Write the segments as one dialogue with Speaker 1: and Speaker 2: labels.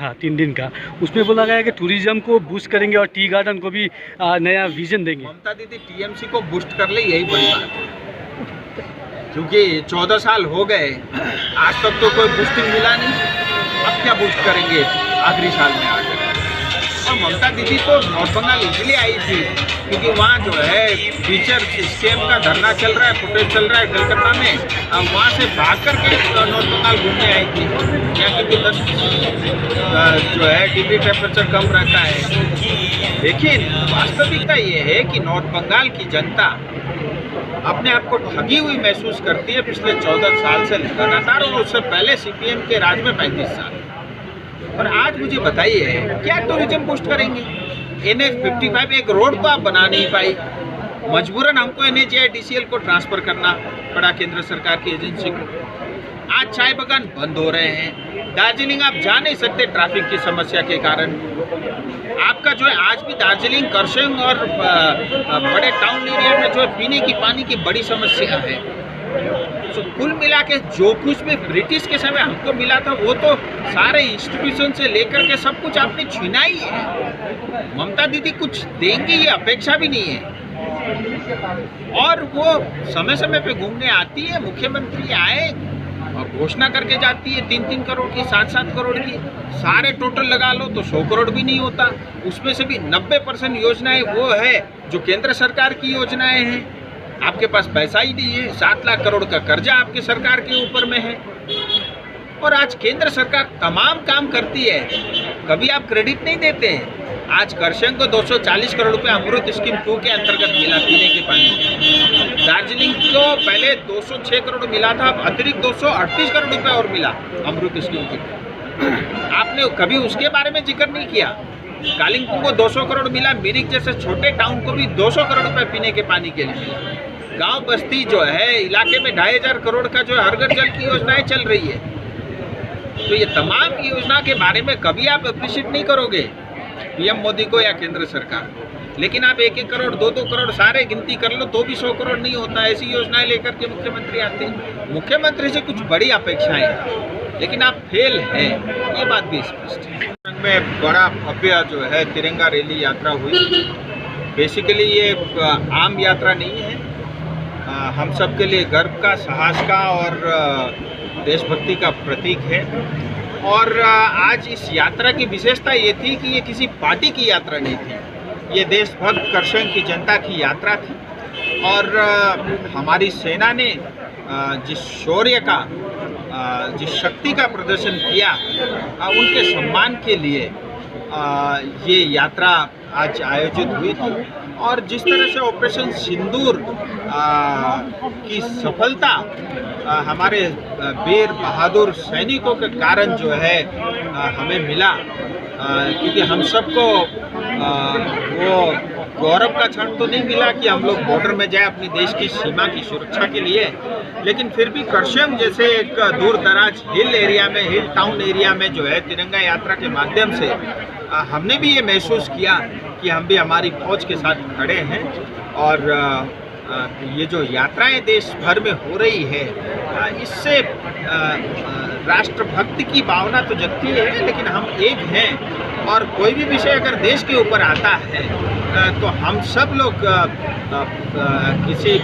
Speaker 1: था 3 दिन का, उसमें बोला गया कि टूरिज्म को बूस्ट करेंगे और टी गार्डन को भी नया विजन देंगे।
Speaker 2: ममता दीदी टीएमसी को बूस्ट कर ले, यही बड़ी बात है, क्योंकि 14 साल हो गए, आज तक तो कोई बूस्टिंग मिला नहीं। अब क्या बूस्ट करेंगे आखिरी साल में आकर। और ममता दीदी तो नॉर्थ बंगाल इसलिए आई थी क्योंकि वहाँ जो है टीचर स्कैम का धरना चल रहा है, प्रोटेस्ट चल रहा है कलकत्ता में, वहाँ से भाग करके नॉर्थ बंगाल घूमने आई थी। यहाँ की 10 जो है डिग्री टेम्परेचर कम रहता है। लेकिन वास्तविकता ये है कि नॉर्थ बंगाल की जनता अपने आप को ठगी हुई महसूस करती है पिछले 14 साल से लगातार, और उससे पहले सीपीएम के राज में 35 साल। और आज मुझे बताइए क्या टूरिज्म बूस्ट करेंगे? NH-55 एक रोड तो आप बना नहीं पाई, मजबूरन हमको NHAIDCL को ट्रांसफर करना पड़ा केंद्र सरकार की एजेंसी को। आज चाय बागान बंद हो रहे हैं, दार्जिलिंग आप जा नहीं सकते ट्रैफिक की समस्या के कारण। आपका जो है आज भी दार्जिलिंग, करसंग और बड़े टाउन एरिया में जो है पीने की पानी की बड़ी समस्या है। तो कुल मिला के जो कुछ भी ब्रिटिश के समय हमको मिला था वो तो सारे इंस्टीट्यूशन से लेकर के सब कुछ आपने छीना ही है। ममता दीदी कुछ देंगी ये अपेक्षा भी नहीं है। और वो समय समय पे घूमने आती है, मुख्यमंत्री आए और घोषणा करके जाती है 3-3 करोड़ की, 7-7 करोड़ की। सारे टोटल लगा लो तो 100 करोड़ भी नहीं होता। उसमें से भी 90% योजनाएं वो है जो केंद्र सरकार की योजनाएं हैं। आपके पास पैसा ही नहीं है, 7 लाख करोड़ का कर्जा आपके सरकार के ऊपर में है। और आज केंद्र सरकार तमाम काम करती है, कभी आप क्रेडिट नहीं देते हैं। आज करसंग को 240 करोड़ रुपए अमृत स्कीम 2 के अंतर्गत मिला पीने के पानी। दार्जिलिंग को पहले 206 करोड़ मिला था, अब अतिरिक्त 238 करोड़ रुपए और मिला अमृत स्कीम की। आपने कभी उसके बारे में जिक्र नहीं किया। कालिम्पोंग को 200 करोड़ मिला, मिरिक जैसे छोटे टाउन को भी 200 करोड़ रुपए पीने के पानी के लिए मिला। गांव बस्ती जो है इलाके में 2500 करोड़ का जो हर घर जल की योजनाएं चल रही है। तो ये तमाम योजना के बारे में कभी आप अप्रिशिएट नहीं करोगे पीएम मोदी को या केंद्र सरकार। लेकिन आप 1-1 करोड़ 2-2 करोड़ सारे गिनती कर लो तो भी 100 करोड़ नहीं होता। ऐसी योजनाएं लेकर के मुख्यमंत्री आते हैं। मुख्यमंत्री से कुछ बड़ी अपेक्षाएं हैं, लेकिन आप फेल हैं, ये बात भी स्पष्ट है। में बड़ा भव्य जो है तिरंगा रैली यात्रा हुई। बेसिकली ये आम यात्रा नहीं है, हम सब के लिए गर्व का, साहस का और देशभक्ति का प्रतीक है। और आज इस यात्रा की विशेषता ये थी कि ये किसी पार्टी की यात्रा नहीं थी, ये देशभक्त करसंग की जनता की यात्रा थी। और हमारी सेना ने जिस शौर्य का, जिस शक्ति का प्रदर्शन किया, उनके सम्मान के लिए ये यात्रा आज आयोजित हुई थी। और जिस तरह से ऑपरेशन सिंदूर की सफलता हमारे वीर बहादुर सैनिकों के कारण जो है हमें मिला, क्योंकि हम सबको वो गौरव का क्षण तो नहीं मिला कि हम लोग बॉर्डर में जाए अपनी देश की सीमा की सुरक्षा के लिए, लेकिन फिर भी करसंग जैसे एक दूर दराज हिल एरिया में, हिल टाउन एरिया में जो है तिरंगा यात्रा के माध्यम से हमने भी ये महसूस किया कि हम भी हमारी फौज के साथ खड़े हैं। और ये जो यात्राएं देश भर में हो रही है, इससे राष्ट्रभक्ति की भावना तो जगती है, लेकिन हम एक हैं। और कोई भी विषय अगर देश के ऊपर आता है तो हम सब लोग किसी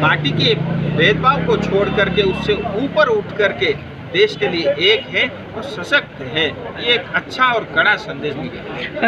Speaker 2: पार्टी के भेदभाव को छोड़ करके उससे ऊपर उठ करके देश के लिए एक है और सशक्त है। ये एक अच्छा और कड़ा संदेश मिलेगा।